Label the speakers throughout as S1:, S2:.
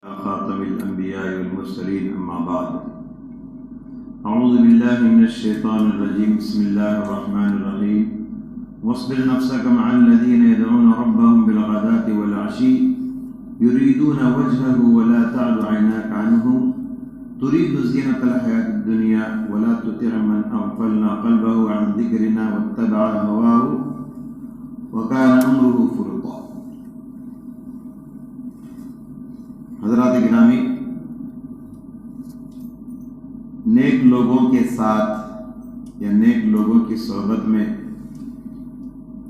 S1: خاتم الأنبياء والمرسلين أما بعد أعوذ بالله من الشيطان الرجيم بسم الله الرحمن الرحيم واصبر نفسك مع الذين يدعون ربهم بالغداة والعشي يريدون وجهه ولا تعد عيناك عنهم تريد زينة الحياة الدنيا ولا تطع من أغفلنا قلبه عن ذكرنا واتبع هواه وكان أمره فرطا۔ حضرات گرامی، نیک لوگوں کے ساتھ یا نیک لوگوں کی صحبت میں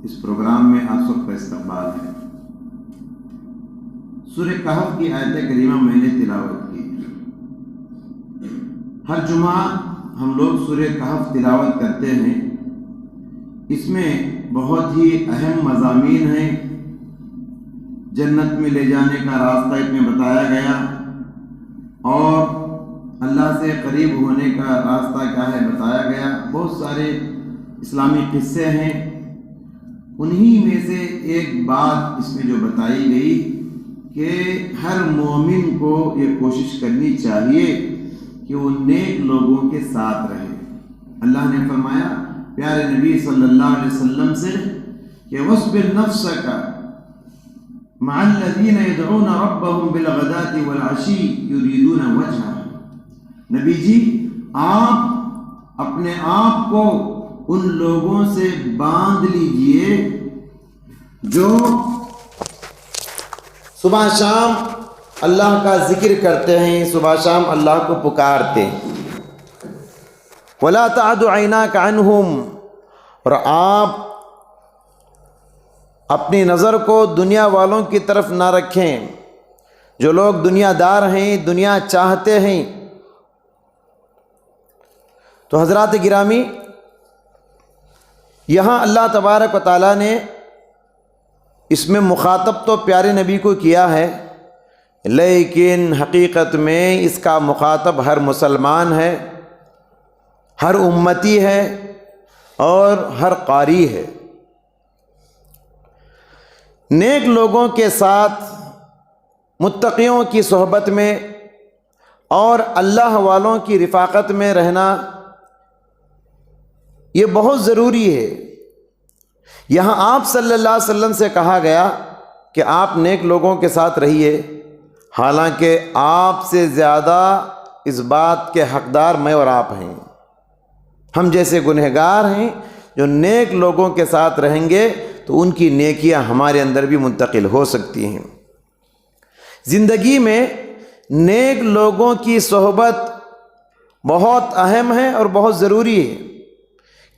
S1: اس پروگرام میں آپ سب کا استقبال ہے۔ سورہ کہف کی آیت کریمہ میں نے تلاوت کی۔ ہر جمعہ ہم لوگ سورہ کہف تلاوت کرتے ہیں۔ اس میں بہت ہی اہم مضامین ہیں۔ جنت میں لے جانے کا راستہ اس میں بتایا گیا اور اللہ سے قریب ہونے کا راستہ کیا ہے بتایا گیا۔ بہت سارے اسلامی قصے ہیں، انہی میں سے ایک بات اس میں جو بتائی گئی کہ ہر مومن کو یہ کوشش کرنی چاہیے کہ وہ نیک لوگوں کے ساتھ رہے۔ اللہ نے فرمایا پیارے نبی صلی اللہ علیہ وسلم سے کہ وَاصْبِرْ نَفْسَكَ مع الذين يدعون ربهم بالغداة والعشي يريدون وجهه۔ نبی جی، آپ اپنے آپ کو ان لوگوں سے باندھ لیجئے جو صبح شام اللہ کا ذکر کرتے ہیں، صبح شام اللہ کو پکارتے ہیں۔ ولا تعد عیناک عنہم، اور آپ اپنی نظر کو دنیا والوں کی طرف نہ رکھیں، جو لوگ دنیا دار ہیں، دنیا چاہتے ہیں۔ تو حضرات گرامی، یہاں اللہ تبارک و تعالیٰ نے اس میں مخاطب تو پیارے نبی کو کیا ہے، لیکن حقیقت میں اس کا مخاطب ہر مسلمان ہے، ہر امتی ہے اور ہر قاری ہے۔ نیک لوگوں کے ساتھ، متقیوں کی صحبت میں اور اللہ والوں کی رفاقت میں رہنا یہ بہت ضروری ہے۔ یہاں آپ صلی اللہ علیہ وسلم سے کہا گیا کہ آپ نیک لوگوں کے ساتھ رہیے، حالانکہ آپ سے زیادہ اس بات کے حقدار میں اور آپ ہیں۔ ہم جیسے گنہگار ہیں جو نیک لوگوں کے ساتھ رہیں گے تو ان کی نیکیاں ہمارے اندر بھی منتقل ہو سکتی ہیں۔ زندگی میں نیک لوگوں کی صحبت بہت اہم ہے اور بہت ضروری ہے،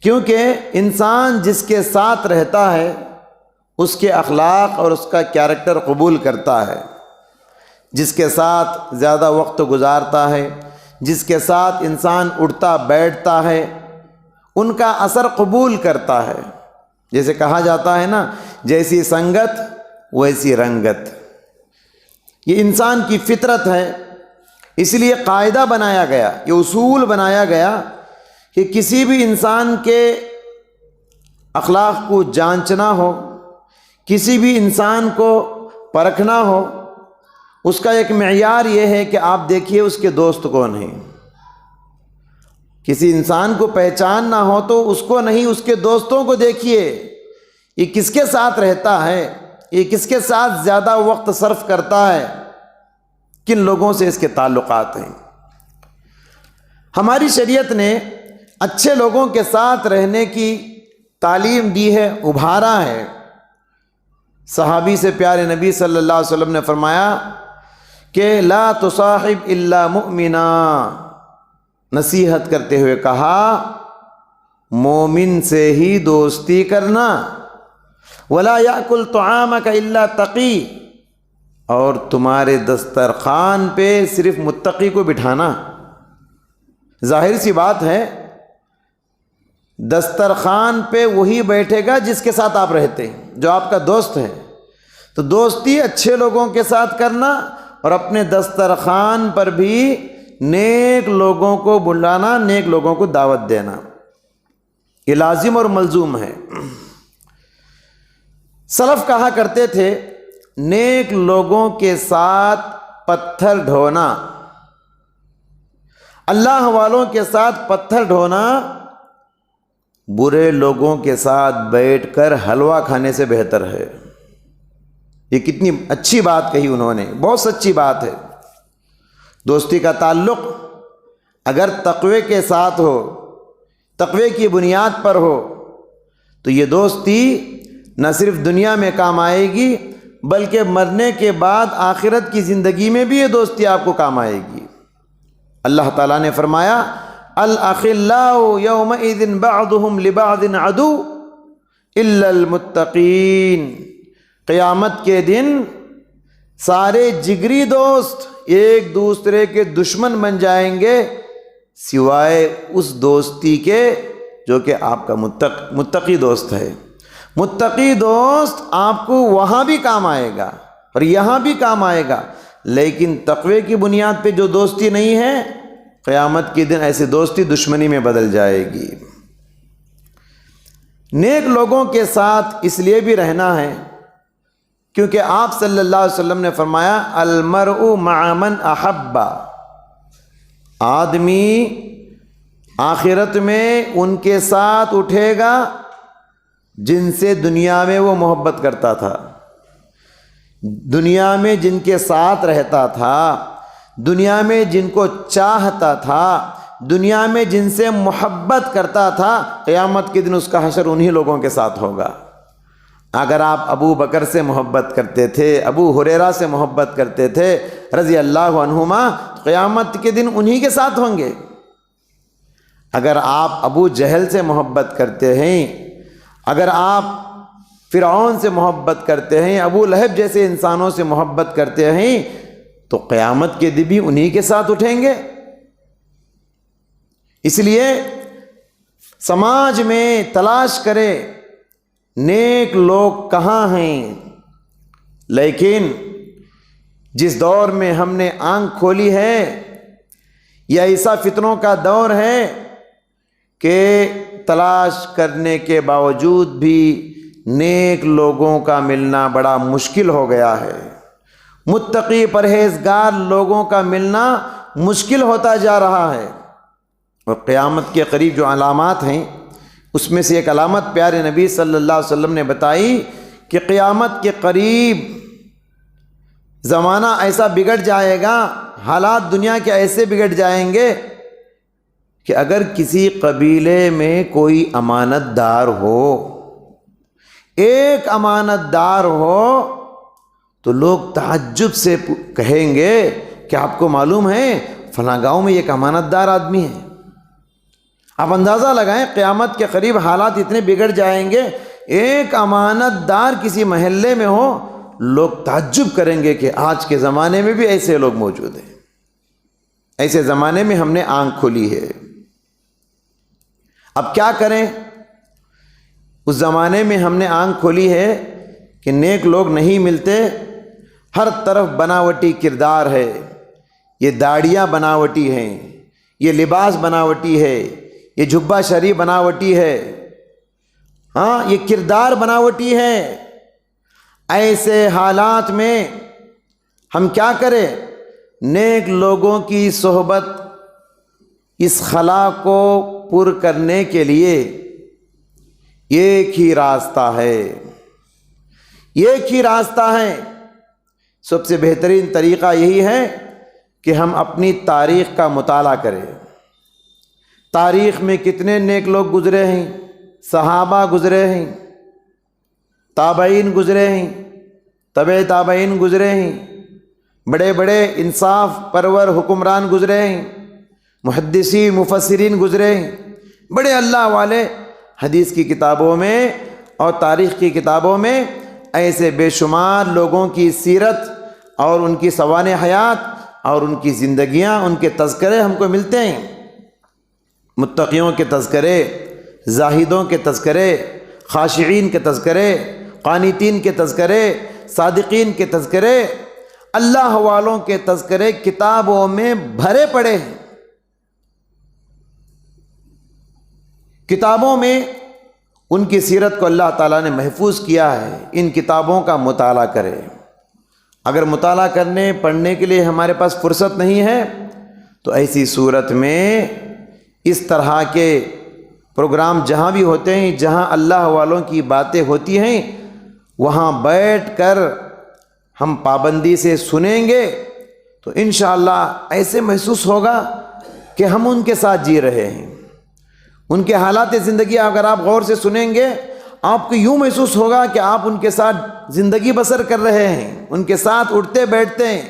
S1: کیونکہ انسان جس کے ساتھ رہتا ہے اس کے اخلاق اور اس کا کیریکٹر قبول کرتا ہے۔ جس کے ساتھ زیادہ وقت گزارتا ہے، جس کے ساتھ انسان اٹھتا بیٹھتا ہے، ان کا اثر قبول کرتا ہے۔ جیسے کہا جاتا ہے نا، جیسی سنگت ویسی رنگت، یہ انسان کی فطرت ہے۔ اس لیے قاعدہ بنایا گیا، یہ اصول بنایا گیا کہ کسی بھی انسان کے اخلاق کو جانچنا ہو، کسی بھی انسان کو پرکھنا ہو، اس کا ایک معیار یہ ہے کہ آپ دیکھیے اس کے دوست کون ہیں۔ کسی انسان کو پہچان نہ ہو تو اس کو نہیں، اس کے دوستوں کو دیکھیے، یہ کس کے ساتھ رہتا ہے، یہ کس کے ساتھ زیادہ وقت صرف کرتا ہے، کن لوگوں سے اس کے تعلقات ہیں۔ ہماری شریعت نے اچھے لوگوں کے ساتھ رہنے کی تعلیم دی ہے، ابھارا ہے۔ صحابی سے پیارے نبی صلی اللہ علیہ وسلم نے فرمایا کہ لا تصاحب الا مؤمنا، نصیحت کرتے ہوئے کہا مومن سے ہی دوستی کرنا، ولا یاکل طعامک الا تقی، اور تمہارے دسترخوان پہ صرف متقی کو بٹھانا۔ ظاہر سی بات ہے، دسترخوان پہ وہی بیٹھے گا جس کے ساتھ آپ رہتے ہیں، جو آپ کا دوست ہے۔ تو دوستی اچھے لوگوں کے ساتھ کرنا اور اپنے دسترخوان پر بھی نیک لوگوں کو بلانا، نیک لوگوں کو دعوت دینا، یہ لازم اور ملزوم ہے۔ سلف کہا کرتے تھے نیک لوگوں کے ساتھ پتھر ڈھونا، اللہ والوں کے ساتھ پتھر ڈھونا برے لوگوں کے ساتھ بیٹھ کر حلوہ کھانے سے بہتر ہے۔ یہ کتنی اچھی بات کہی انہوں نے، بہت سچی بات ہے۔ دوستی کا تعلق اگر تقوی کے ساتھ ہو، تقوی کی بنیاد پر ہو، تو یہ دوستی نہ صرف دنیا میں کام آئے گی بلکہ مرنے کے بعد آخرت کی زندگی میں بھی یہ دوستی آپ کو کام آئے گی۔ اللہ تعالیٰ نے فرمایا الاخلاء یومئذ بعضهم لبعض عدو الا المتقین، قیامت کے دن سارے جگری دوست ایک دوسرے کے دشمن بن جائیں گے سوائے اس دوستی کے جو کہ آپ کا متقی دوست ہے۔ متقی دوست آپ کو وہاں بھی کام آئے گا اور یہاں بھی کام آئے گا، لیکن تقوی کی بنیاد پہ جو دوستی نہیں ہے، قیامت کے دن ایسی دوستی دشمنی میں بدل جائے گی۔ نیک لوگوں کے ساتھ اس لیے بھی رہنا ہے کیونکہ آپ صلی اللہ علیہ وسلم نے فرمایا المرء مع من احب، آدمی آخرت میں ان کے ساتھ اٹھے گا جن سے دنیا میں وہ محبت کرتا تھا، دنیا میں جن کے ساتھ رہتا تھا، دنیا میں جن کو چاہتا تھا، دنیا میں جن سے محبت کرتا تھا، قیامت کے دن اس کا حشر انہی لوگوں کے ساتھ ہوگا۔ اگر آپ ابو بکر سے محبت کرتے تھے، ابو ہریرہ سے محبت کرتے تھے رضی اللہ عنہما، قیامت کے دن انہی کے ساتھ ہوں گے۔ اگر آپ ابو جہل سے محبت کرتے ہیں، اگر آپ فرعون سے محبت کرتے ہیں، ابو لہب جیسے انسانوں سے محبت کرتے ہیں، تو قیامت کے دن بھی انہی کے ساتھ اٹھیں گے۔ اس لیے سماج میں تلاش کرے نیک لوگ کہاں ہیں، لیکن جس دور میں ہم نے آنکھ کھولی ہے، یہ ایسا فتنوں کا دور ہے کہ تلاش کرنے کے باوجود بھی نیک لوگوں کا ملنا بڑا مشکل ہو گیا ہے، متقی پرہیزگار لوگوں کا ملنا مشکل ہوتا جا رہا ہے۔ اور قیامت کے قریب جو علامات ہیں اس میں سے ایک علامت پیارے نبی صلی اللہ علیہ وسلم نے بتائی کہ قیامت کے قریب زمانہ ایسا بگڑ جائے گا، حالات دنیا کے ایسے بگڑ جائیں گے کہ اگر کسی قبیلے میں کوئی امانت دار ہو، ایک امانت دار ہو، تو لوگ تعجب سے کہیں گے کہ آپ کو معلوم ہے فلاں گاؤں میں ایک امانت دار آدمی ہے۔ آپ اندازہ لگائیں قیامت کے قریب حالات اتنے بگڑ جائیں گے، ایک امانت دار کسی محلے میں ہو، لوگ تعجب کریں گے کہ آج کے زمانے میں بھی ایسے لوگ موجود ہیں۔ ایسے زمانے میں ہم نے آنکھ کھولی ہے۔ اب کیا کریں؟ اس زمانے میں ہم نے آنکھ کھولی ہے کہ نیک لوگ نہیں ملتے، ہر طرف بناوٹی کردار ہے، یہ داڑیاں بناوٹی ہیں، یہ لباس بناوٹی ہے، یہ جھبا شری بناوٹی ہے، ہاں یہ کردار بناوٹی ہے۔ ایسے حالات میں ہم کیا کریں؟ نیک لوگوں کی صحبت، اس خلا کو پر کرنے کے لیے ایک ہی راستہ ہے، ایک ہی راستہ ہے۔ سب سے بہترین طریقہ یہی ہے کہ ہم اپنی تاریخ کا مطالعہ کریں۔ تاریخ میں کتنے نیک لوگ گزرے ہیں، صحابہ گزرے ہیں، تابعین گزرے ہیں، تبع تابعین گزرے ہیں، بڑے بڑے انصاف پرور حکمران گزرے ہیں، محدثین مفسرین گزرے ہیں، بڑے اللہ والے حدیث کی کتابوں میں اور تاریخ کی کتابوں میں ایسے بے شمار لوگوں کی سیرت اور ان کی سوانح حیات اور ان کی زندگیاں، ان کے تذکرے ہم کو ملتے ہیں۔ متقیوں کے تذکرے، زاہدوں کے تذکرے، خاشعین کے تذکرے، قانتین کے تذکرے، صادقین کے تذکرے، اللہ والوں کے تذکرے کتابوں میں بھرے پڑے ہیں۔ کتابوں میں ان کی سیرت کو اللہ تعالیٰ نے محفوظ کیا ہے، ان کتابوں کا مطالعہ کرے اگر مطالعہ کرنے پڑھنے کے لیے ہمارے پاس فرصت نہیں ہے تو ایسی صورت میں اس طرح کے پروگرام جہاں بھی ہوتے ہیں، جہاں اللہ والوں کی باتیں ہوتی ہیں، وہاں بیٹھ کر ہم پابندی سے سنیں گے تو انشاءاللہ ایسے محسوس ہوگا کہ ہم ان کے ساتھ جی رہے ہیں۔ ان کے حالات زندگی اگر آپ غور سے سنیں گے، آپ کو یوں محسوس ہوگا کہ آپ ان کے ساتھ زندگی بسر کر رہے ہیں، ان کے ساتھ اٹھتے بیٹھتے ہیں،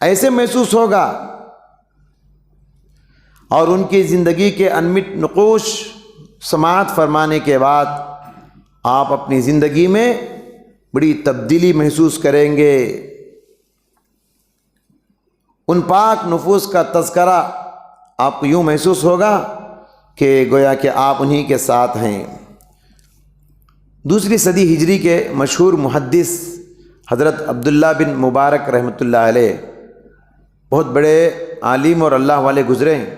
S1: ایسے محسوس ہوگا۔ اور ان کی زندگی کے انمٹ نقوش سماعت فرمانے کے بعد آپ اپنی زندگی میں بڑی تبدیلی محسوس کریں گے۔ ان پاک نفوس کا تذکرہ آپ کو یوں محسوس ہوگا کہ گویا کہ آپ انہی کے ساتھ ہیں۔ دوسری صدی ہجری کے مشہور محدث حضرت عبداللہ بن مبارک رحمۃ اللہ علیہ بہت بڑے عالم اور اللہ والے گزرے ہیں۔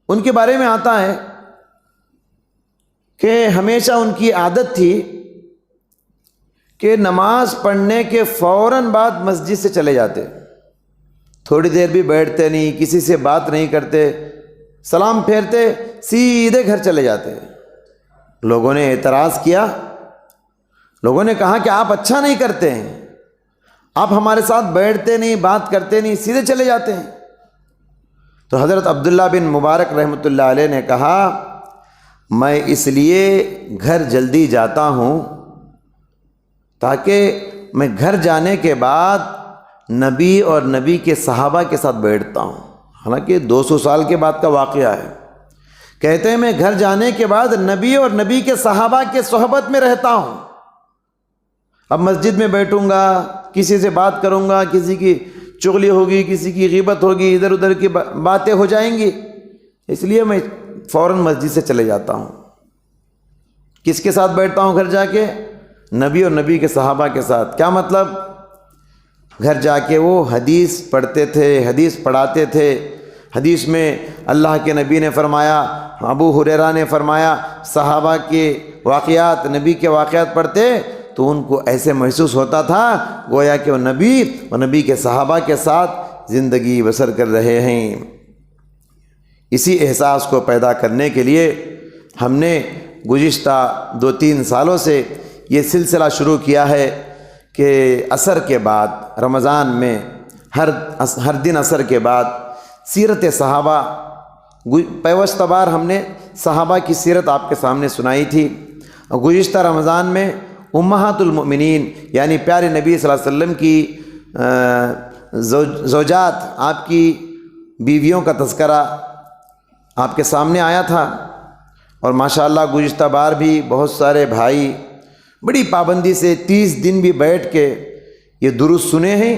S1: ان کے بارے میں آتا ہے کہ ہمیشہ ان کی عادت تھی کہ نماز پڑھنے کے فوراً بعد مسجد سے چلے جاتے، تھوڑی دیر بھی بیٹھتے نہیں، کسی سے بات نہیں کرتے، سلام پھیرتے سیدھے گھر چلے جاتے۔ لوگوں نے اعتراض کیا، لوگوں نے کہا کہ آپ اچھا نہیں کرتے ہیں، آپ ہمارے ساتھ بیٹھتے نہیں، بات کرتے نہیں، سیدھے چلے جاتے ہیں۔ تو حضرت عبداللہ بن مبارک رحمۃ اللہ علیہ نے کہا، میں اس لیے گھر جلدی جاتا ہوں تاکہ میں گھر جانے کے بعد نبی اور نبی کے صحابہ کے ساتھ بیٹھتا ہوں۔ حالانکہ 200 سال کے بعد کا واقعہ ہے۔ کہتے ہیں میں گھر جانے کے بعد نبی اور نبی کے صحابہ کے صحبت میں رہتا ہوں۔ اب مسجد میں بیٹھوں گا، کسی سے بات کروں گا، کسی کی چغلی ہوگی، کسی کی غیبت ہوگی، ادھر ادھر کی باتیں ہو جائیں گی، اس لیے میں فوراً مسجد سے چلے جاتا ہوں۔ کس کے ساتھ بیٹھتا ہوں گھر جا کے؟ نبی اور نبی کے صحابہ کے ساتھ۔ کیا مطلب؟ گھر جا کے وہ حدیث پڑھتے تھے، حدیث پڑھاتے تھے۔ حدیث میں اللہ کے نبی نے فرمایا، ابو ہریرہ نے فرمایا، صحابہ کے واقعات، نبی کے واقعات پڑھتے تو ان کو ایسے محسوس ہوتا تھا گویا کہ وہ نبی اور نبی کے صحابہ کے ساتھ زندگی بسر کر رہے ہیں۔ اسی احساس کو پیدا کرنے کے لیے ہم نے گزشتہ 2-3 سالوں سے یہ سلسلہ شروع کیا ہے کہ عصر کے بعد رمضان میں ہر دن عصر کے بعد سیرت صحابہ، پیوستہ بار ہم نے صحابہ کی سیرت آپ کے سامنے سنائی تھی، اور گزشتہ رمضان میں امہات المؤمنین یعنی پیارے نبی صلی اللہ علیہ وسلم کی زوجات، آپ کی بیویوں کا تذکرہ آپ کے سامنے آیا تھا۔ اور ماشاءاللہ گزشتہ بار بھی بہت سارے بھائی بڑی پابندی سے 30 دن بھی بیٹھ کے یہ درست سنے ہیں۔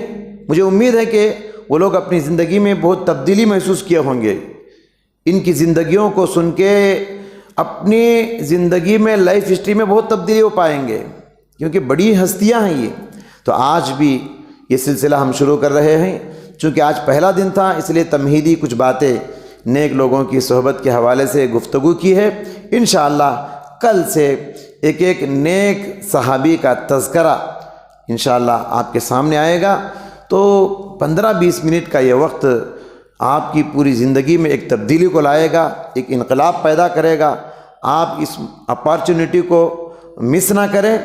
S1: مجھے امید ہے کہ وہ لوگ اپنی زندگی میں بہت تبدیلی محسوس کیے ہوں گے۔ ان کی زندگیوں کو سن کے اپنی زندگی میں لائف ہسٹری میں بہت تبدیلی ہو پائیں گے، کیونکہ بڑی ہستیاں ہیں یہ۔ تو آج بھی یہ سلسلہ ہم شروع کر رہے ہیں، چونکہ آج پہلا دن تھا اس لیے تمہیدی کچھ باتیں نیک لوگوں کی صحبت کے حوالے سے گفتگو کی ہے۔ انشاءاللہ کل سے ایک نیک صحابی کا تذکرہ انشاءاللہ آپ کے سامنے آئے گا۔ تو 15-20 منٹ کا یہ وقت آپ کی پوری زندگی میں ایک تبدیلی کو لائے گا، ایک انقلاب پیدا کرے گا۔ آپ اس اپارچونٹی کو مس نہ کریں،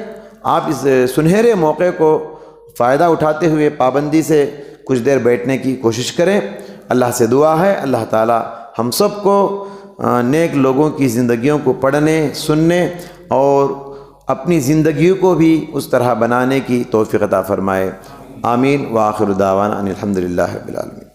S1: آپ اس سنہرے موقع کو فائدہ اٹھاتے ہوئے پابندی سے کچھ دیر بیٹھنے کی کوشش کریں۔ اللہ سے دعا ہے اللہ تعالی ہم سب کو نیک لوگوں کی زندگیوں کو پڑھنے، سننے اور اپنی زندگی کو بھی اس طرح بنانے کی توفیق عطا فرمائے۔ آمین۔ وآخر دعوانا ان الحمد للہ رب العالمین۔